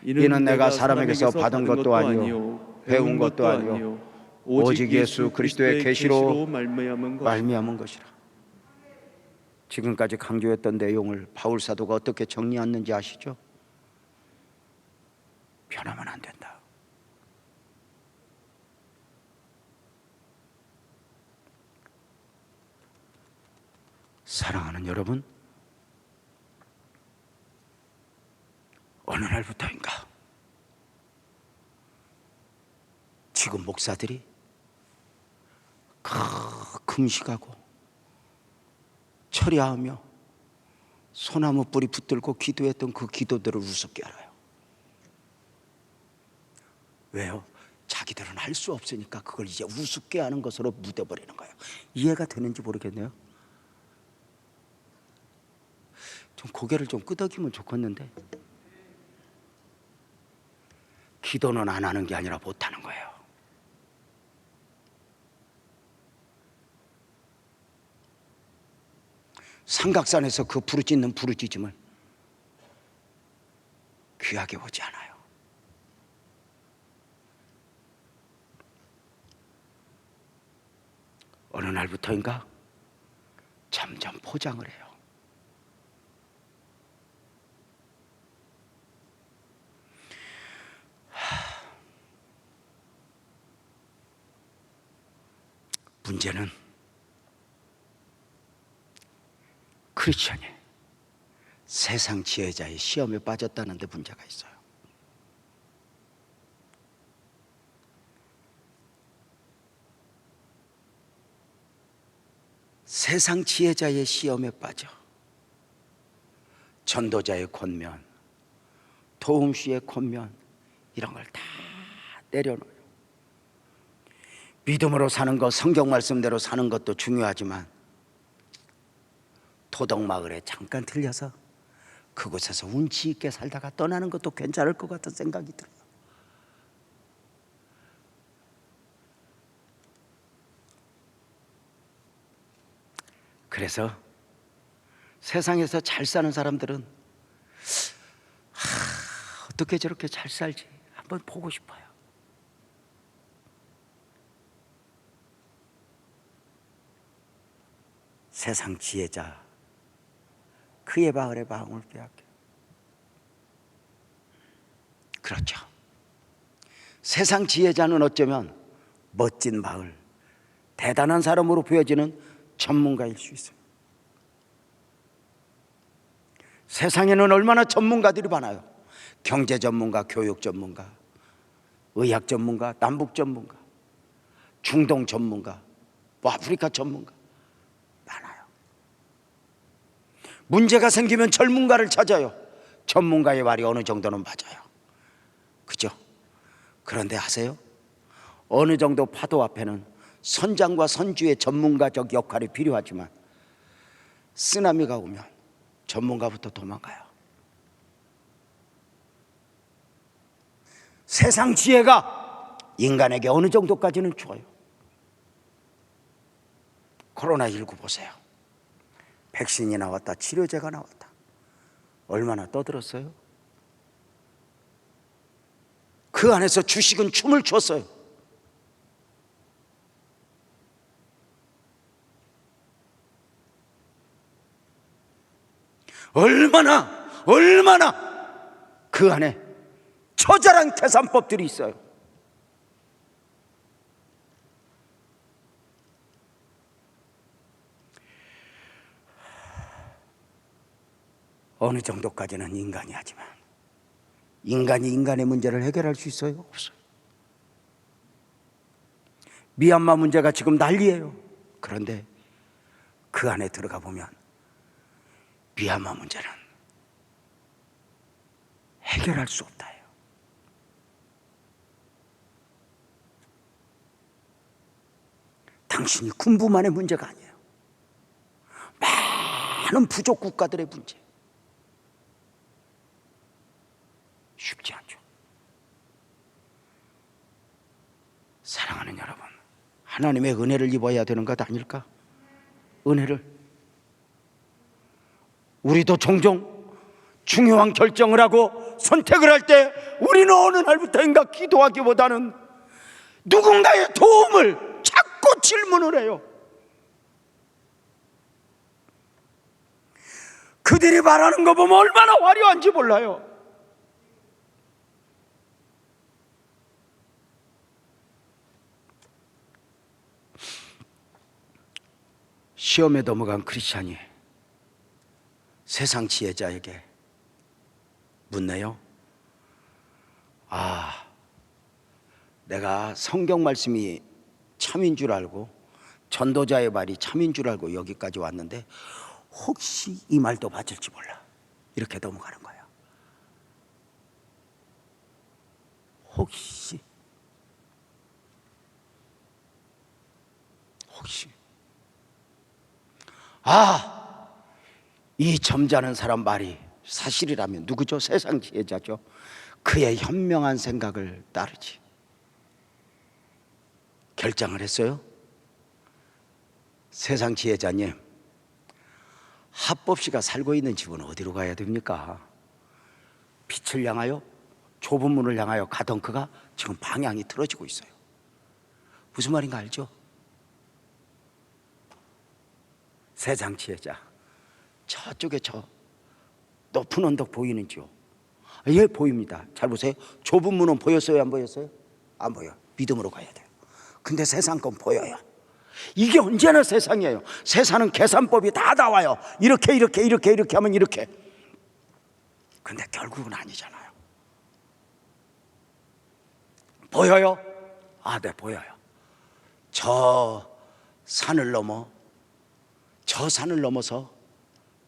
이는 내가 사람에게서 받은 것도 아니요 배운 것도 아니요 오직 예수 그리스도의 계시로 말미암은 것이라. 지금까지 강조했던 내용을 바울 사도가 어떻게 정리했는지 아시죠? 변하면 안 된다. 사랑하는 여러분, 어느 날부터인가 지금 목사들이 금식하고 철야하며 소나무 뿌리 붙들고 기도했던 그 기도들을 우습게 알아요. 왜요? 자기들은 할 수 없으니까 그걸 이제 우습게 하는 것으로 묻어버리는 거예요. 이해가 되는지 모르겠네요. 좀 고개를 좀 끄덕이면 좋겠는데, 기도는 안 하는 게 아니라 못하는 거예요. 삼각산에서 그 부르짖는 부르짖음을 귀하게 보지 않아요. 어느 날부터인가 점점 포장을 해요. 문제는 크리스천이 세상 지혜자의 시험에 빠졌다는 데 문제가 있어요. 세상 지혜자의 시험에 빠져 전도자의 권면, 도움씨의 권면 이런 걸 다 내려놓아요. 믿음으로 사는 것, 성경 말씀대로 사는 것도 중요하지만 도덕마을에 잠깐 들려서 그곳에서 운치 있게 살다가 떠나는 것도 괜찮을 것 같은 생각이 들어요. 그래서 세상에서 잘 사는 사람들은 어떻게 저렇게 잘 살지 한번 보고 싶어요. 세상 지혜자 그의 마을의 마음을 빼앗겨. 그렇죠. 세상 지혜자는 어쩌면 멋진 마을, 대단한 사람으로 보여지는 전문가일 수 있어요. 세상에는 얼마나 전문가들이 많아요. 경제 전문가, 교육 전문가, 의학 전문가, 남북 전문가, 중동 전문가, 아프리카 전문가 많아요. 문제가 생기면 전문가를 찾아요. 전문가의 말이 어느 정도는 맞아요. 그죠? 그런데 아세요? 어느 정도 파도 앞에는 선장과 선주의 전문가적 역할이 필요하지만 쓰나미가 오면 전문가부터 도망가요. 세상 지혜가 인간에게 어느 정도까지는 좋아요. 코로나19 보세요. 백신이 나왔다, 치료제가 나왔다. 얼마나 떠들었어요? 그 안에서 주식은 춤을 췄어요. 얼마나 그 안에 처절한 계산법들이 있어요. 어느 정도까지는 인간이 하지만 인간이 인간의 문제를 해결할 수 있어요? 없어요. 미얀마 문제가 지금 난리예요. 그런데 그 안에 들어가 보면 미얀마 문제는 해결할 수 없다 해요. 당신이 군부만의 문제가 아니에요. 많은 부족 국가들의 문제. 쉽지 않죠. 사랑하는 여러분, 하나님의 은혜를 입어야 되는 것 아닐까? 은혜를. 우리도 종종 중요한 결정을 하고 선택을 할 때 우리는 어느 날부터인가 기도하기보다는 누군가의 도움을 자꾸 질문을 해요. 그들이 말하는 거 보면 얼마나 화려한지 몰라요. 시험에 넘어간 크리스찬이 세상 지혜자에게 묻네요. 내가 성경 말씀이 참인 줄 알고 전도자의 말이 참인 줄 알고 여기까지 왔는데 혹시 이 말도 맞을지 몰라. 이렇게 넘어가는 거야. 혹시 이 점잖은 사람 말이 사실이라면 누구죠? 세상 지혜자죠. 그의 현명한 생각을 따르지. 결정을 했어요. 세상 지혜자님, 합법 씨가 살고 있는 집은 어디로 가야 됩니까? 빛을 향하여, 좁은 문을 향하여 가던 그가 지금 방향이 틀어지고 있어요. 무슨 말인가 알죠? 세상 지혜자, 저쪽에 저 높은 언덕 보이는지요? 예, 보입니다. 잘 보세요. 좁은 문은 보였어요? 안 보였어요? 안 보여. 믿음으로 가야 돼요. 근데 세상 건 보여요. 이게 언제나 세상이에요. 세상은 계산법이 다 나와요. 이렇게 하면 이렇게. 근데 결국은 아니잖아요. 보여요? 네, 보여요. 저 산을 넘어서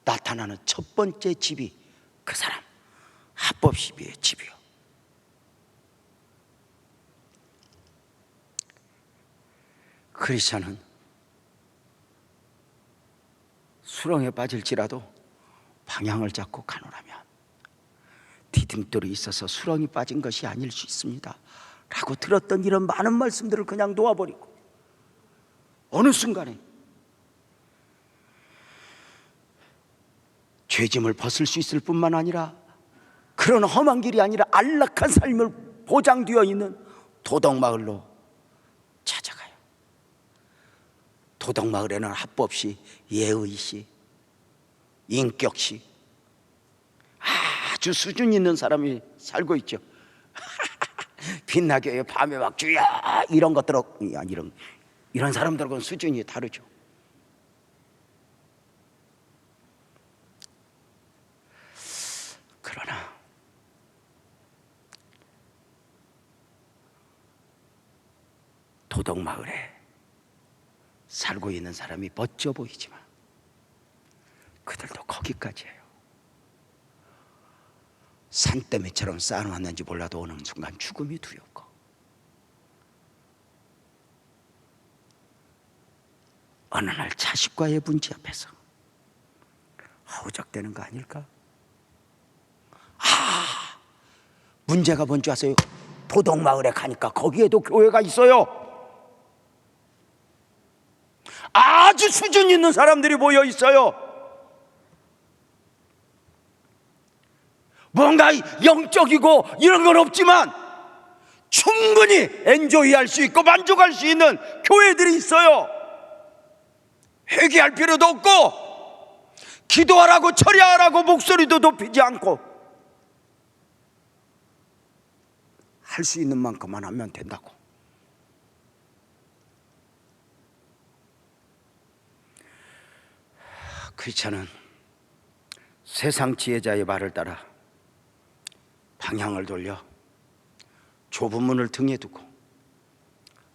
나타나는 첫 번째 집이 그 사람 합법 시비의 집이요. 크리스찬은 수렁에 빠질지라도 방향을 잡고 가노라면 디딤돌이 있어서 수렁이 빠진 것이 아닐 수 있습니다 라고 들었던 이런 많은 말씀들을 그냥 놓아버리고 어느 순간에 죄짐을 벗을 수 있을 뿐만 아니라 그런 험한 길이 아니라 안락한 삶을 보장되어 있는 도덕마을로 찾아가요. 도덕마을에는 합법시, 예의시, 인격시 아주 수준 있는 사람이 살고 있죠. 빛나게 밤에 막 주여 이런 것들은 이런 사람들하고는 수준이 다르죠. 그러나 도덕마을에 살고 있는 사람이 멋져 보이지만 그들도 거기까지예요. 산더미처럼 쌓아놨는지 몰라도 어느 순간 죽음이 두렵고 어느 날 자식과의 문제 앞에서 허우적대는 거 아닐까? 문제가 뭔지 아세요? 도덕마을에 가니까 거기에도 교회가 있어요. 아주 수준 있는 사람들이 모여 있어요. 뭔가 영적이고 이런 건 없지만 충분히 엔조이할 수 있고 만족할 수 있는 교회들이 있어요. 회개할 필요도 없고 기도하라고 처리하라고 목소리도 높이지 않고 할 수 있는 만큼만 하면 된다고. 크리스찬은 세상 지혜자의 말을 따라 방향을 돌려 좁은 문을 등에 두고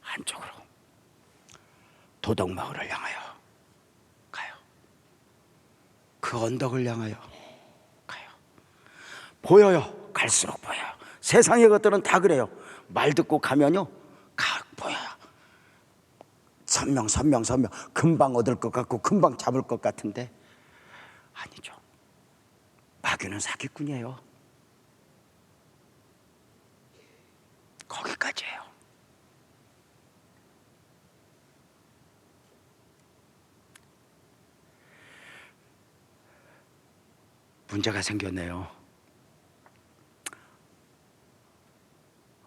한쪽으로 도덕마을을 향하여 가요. 그 언덕을 향하여 가요. 보여요. 갈수록 보여요. 세상의 것들은 다 그래요. 말 듣고 가면요, 보여요. 선명 금방 얻을 것 같고 금방 잡을 것 같은데 아니죠. 마귀는 사기꾼이에요. 거기까지예요. 문제가 생겼네요.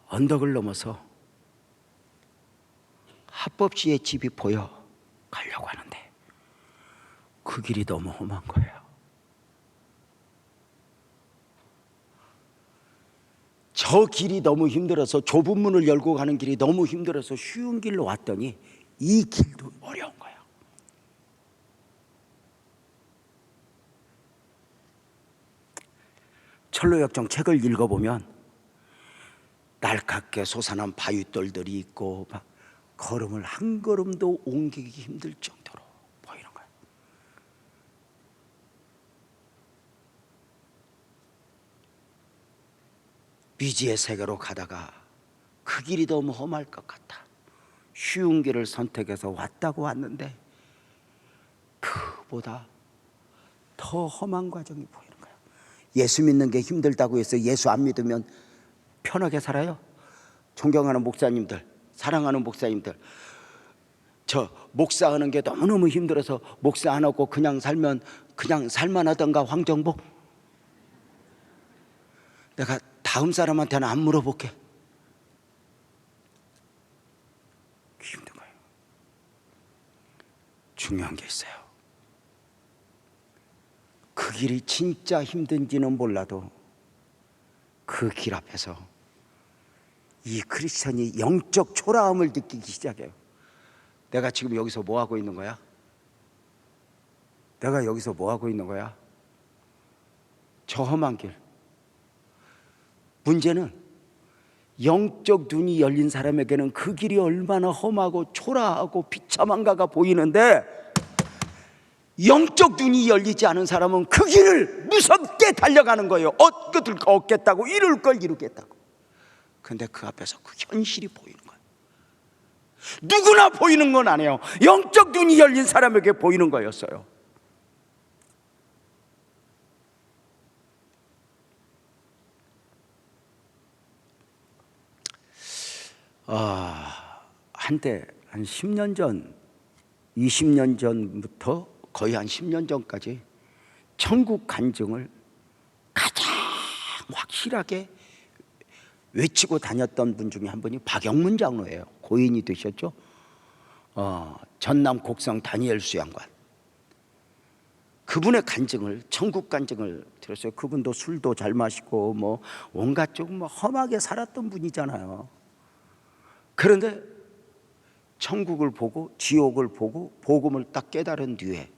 언덕을 넘어서 합법시의 집이 보여 가려고 하는데 그 길이 너무 험한 거예요. 저 길이 너무 힘들어서, 좁은 문을 열고 가는 길이 너무 힘들어서 쉬운 길로 왔더니 이 길도 어려운 거예요. 철로역정 책을 읽어보면 날카롭게 솟아난 바위돌들이 있고 막 걸음을 한 걸음도 옮기기 힘들 정도로 보이는 거예요. 미지의 세계로 가다가 그 길이 너무 험할 것 같아. 쉬운 길을 선택해서 왔는데 그보다 더 험한 과정이 보이는 거예요. 예수 믿는 게 힘들다고 해서 예수 안 믿으면 편하게 살아요? 존경하는 목사님들, 사랑하는 목사님들, 저 목사하는 게 너무너무 힘들어서 목사 안 하고 그냥 살면 그냥 살만하던가 황정복? 내가 다음 사람한테는 안 물어볼게. 힘든 거예요. 중요한 게 있어요. 그 길이 진짜 힘든지는 몰라도 그 길 앞에서 이 크리스천이 영적 초라함을 느끼기 시작해요. 내가 지금 여기서 뭐 하고 있는 거야? 내가 여기서 뭐 하고 있는 거야? 저 험한 길. 문제는 영적 눈이 열린 사람에게는 그 길이 얼마나 험하고 초라하고 비참한가가 보이는데, 영적 눈이 열리지 않은 사람은 그 길을 무섭게 달려가는 거예요. 얻을 거 얻겠다고, 이룰 걸 이루겠다고. 근데 그 앞에서 그 현실이 보이는 거예요. 누구나 보이는 건 아니에요. 영적 눈이 열린 사람에게 보이는 거였어요. 한때 한 10년 전, 20년 전부터 거의 한 10년 전까지 천국 간증을 가장 확실하게 외치고 다녔던 분 중에 한 분이 박영문 장로예요. 고인이 되셨죠. 전남 곡성 다니엘 수양관. 그분의 간증을, 천국 간증을 들었어요. 그분도 술도 잘 마시고 뭐 온갖 조금 험하게 살았던 분이잖아요. 그런데 천국을 보고 지옥을 보고 복음을 딱 깨달은 뒤에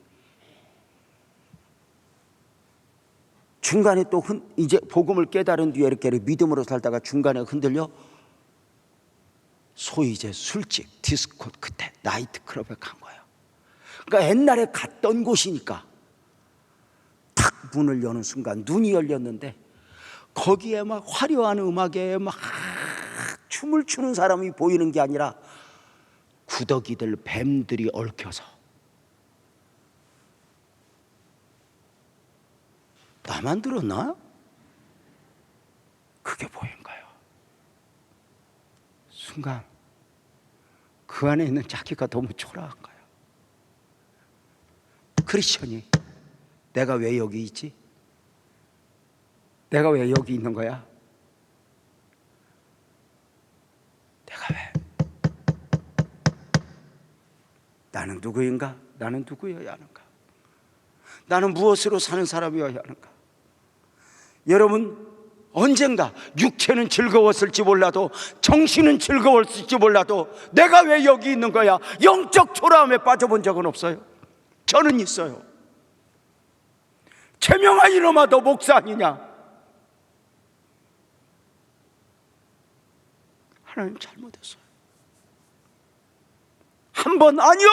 중간에 또 이제 복음을 깨달은 뒤에 이렇게 믿음으로 살다가 중간에 흔들려 소위 이제 술집, 디스코, 그때 나이트클럽에 간 거예요. 그러니까 옛날에 갔던 곳이니까 탁 문을 여는 순간 눈이 열렸는데 거기에 막 화려한 음악에 막 춤을 추는 사람이 보이는 게 아니라 구더기들, 뱀들이 얽혀서, 나만 들었나? 그게 보인 거예요. 순간 그 안에 있는 자기가 너무 초라한 거예요. 크리스천이 내가 왜 여기 있지? 내가 왜 여기 있는 거야? 내가 왜? 나는 누구인가? 나는 누구여야 하는가? 나는 무엇으로 사는 사람이어야 하는가? 여러분, 언젠가 육체는 즐거웠을지 몰라도 정신은 즐거웠을지 몰라도 내가 왜 여기 있는 거야? 영적 초라함에 빠져본 적은 없어요. 저는 있어요. 최명아 이놈아, 너 목사 아니냐? 하나님 잘못했어요. 한 번 아니요.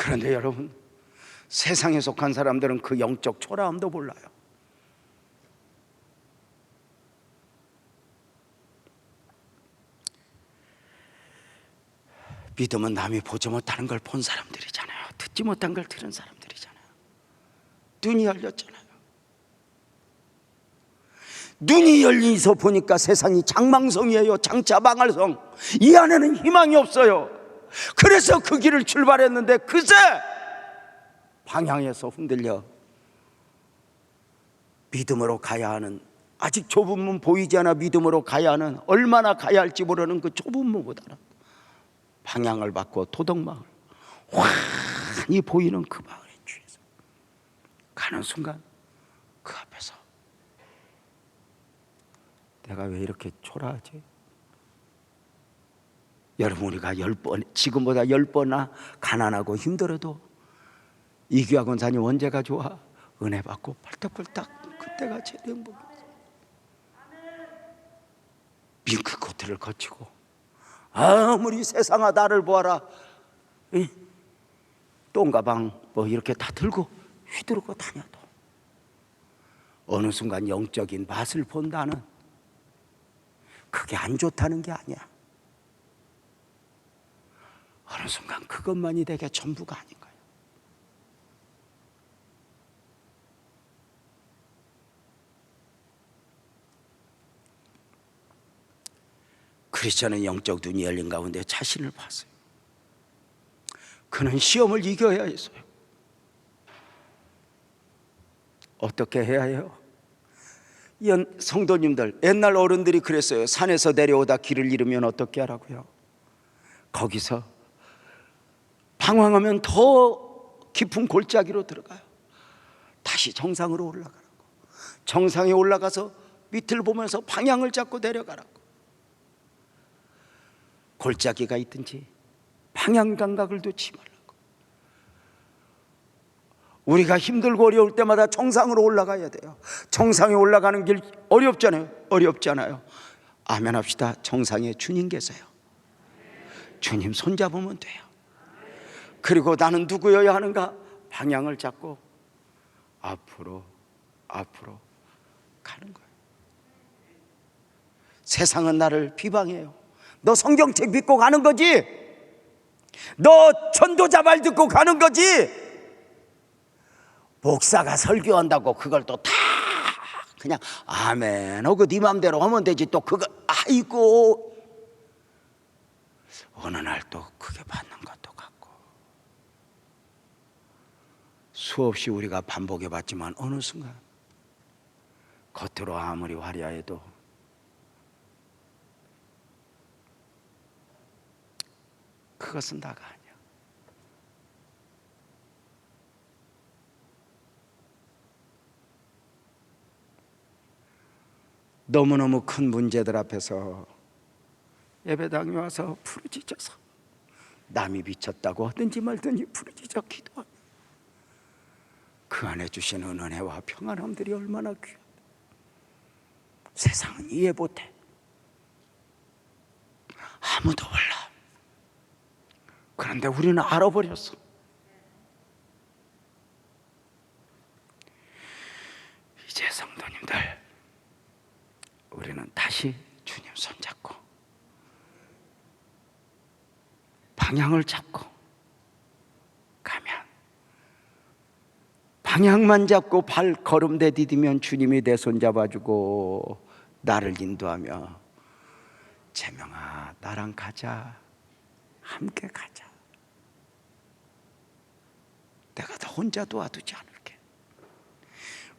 그런데 여러분, 세상에 속한 사람들은 그 영적 초라함도 몰라요. 믿음은 남이 보지 못하는 걸 본 사람들이잖아요. 듣지 못한 걸 들은 사람들이잖아요. 눈이 열렸잖아요. 눈이 열리서 보니까 세상이 장망성이에요. 장차 망할 성. 이 안에는 희망이 없어요. 그래서 그 길을 출발했는데 그새 방향에서 흔들려 믿음으로 가야 하는, 아직 좁은 문 보이지 않아 믿음으로 가야 하는, 얼마나 가야 할지 모르는 그 좁은 문보다는 방향을 바꿔 도덕마을, 환히 보이는 그 마을에 취해서 가는 순간 그 앞에서 내가 왜 이렇게 초라하지? 여러분, 우리가 10번, 지금보다 10번이나 가난하고 힘들어도 이규하 권사님 언제가 좋아? 은혜 받고 팔딱팔딱 그때가 제일 행복이었어. 밍크 코트를 거치고 아무리 세상아 나를 보아라, 똥가방 뭐 이렇게 다 들고 휘두르고 다녀도 어느 순간 영적인 맛을 본다는, 그게 안 좋다는 게 아니야. 어느 순간 그것만이 내게 전부가 아닌 거야. 크리스천은 영적 눈이 열린 가운데 자신을 봤어요. 그는 시험을 이겨야 했어요. 어떻게 해야 해요? 성도님들, 옛날 어른들이 그랬어요. 산에서 내려오다 길을 잃으면 어떻게 하라고요? 거기서 방황하면 더 깊은 골짜기로 들어가요. 다시 정상으로 올라가라고. 정상에 올라가서 밑을 보면서 방향을 잡고 내려가라고. 골짜기가 있든지 방향 감각을 놓지 말라고. 우리가 힘들고 어려울 때마다 정상으로 올라가야 돼요. 정상에 올라가는 길 어렵잖아요. 어렵잖아요. 아멘 합시다. 정상에 주님 계세요. 주님 손잡으면 돼요. 그리고 나는 누구여야 하는가? 방향을 잡고 앞으로 가는 거예요. 세상은 나를 비방해요. 너 성경책 믿고 가는 거지? 너 전도자 말 듣고 가는 거지? 목사가 설교한다고 그걸 또 다 그냥 아멘 하고 네 맘대로 하면 되지. 또 그거 아이고, 어느 날 또 그게 받는 것도 같고. 수없이 우리가 반복해 봤지만 어느 순간 겉으로 아무리 화려해도 그것은 다가 아니야. 너무너무 큰 문제들 앞에서 예배당에 와서 부르짖어서 남이 미쳤다고 하든지 말든지 부르짖어 기도하며 그 안에 주시는 은혜와 평안함들이 얼마나 귀하다. 세상은 이해 못해. 아무도 몰라. 그런데 우리는 알아버렸어. 이제 성도님들, 우리는 다시 주님 손잡고 방향을 잡고 가면, 방향만 잡고 발걸음 내디디면 주님이 내 손 잡아주고 나를 인도하며 재명아 나랑 가자, 함께 가자. 내가 너 혼자 도와두지 않을게.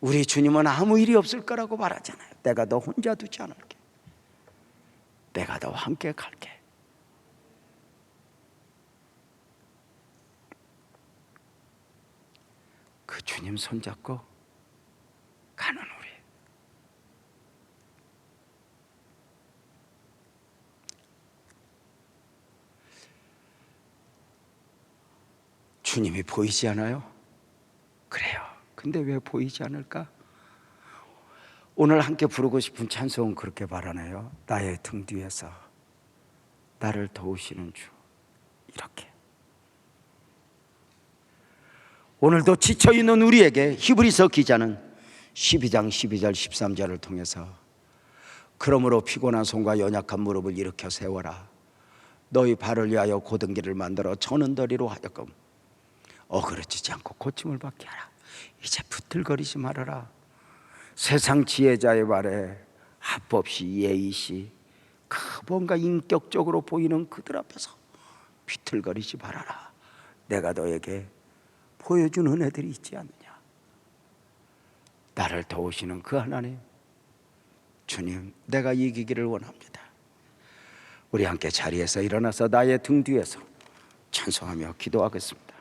우리 주님은 아무 일이 없을 거라고 말하잖아요. 내가 너 혼자 두지 않을게. 내가 너와 함께 갈게. 그 주님 손잡고 가는 우리. 주님이 보이지 않아요? 그래요. 근데 왜 보이지 않을까? 오늘 함께 부르고 싶은 찬송은 그렇게 말하네요. 나의 등 뒤에서 나를 도우시는 주. 이렇게 오늘도 지쳐있는 우리에게 히브리서 기자는 12장 12절 13절을 통해서 그러므로 피곤한 손과 연약한 무릎을 일으켜 세워라. 너희 발을 위하여 곧은 길을 만들어 전은더리로 하여금 어그러지지 않고 고침을 받게 하라. 이제 붙들거리지 말아라. 세상 지혜자의 말에 합법시 예의시 뭔가 인격적으로 보이는 그들 앞에서 비틀거리지 말아라. 내가 너에게 보여준 은혜들이 있지 않느냐. 나를 도우시는 그 하나님, 주님, 내가 이기기를 원합니다. 우리 함께 자리에서 일어나서 나의 등 뒤에서 찬송하며 기도하겠습니다.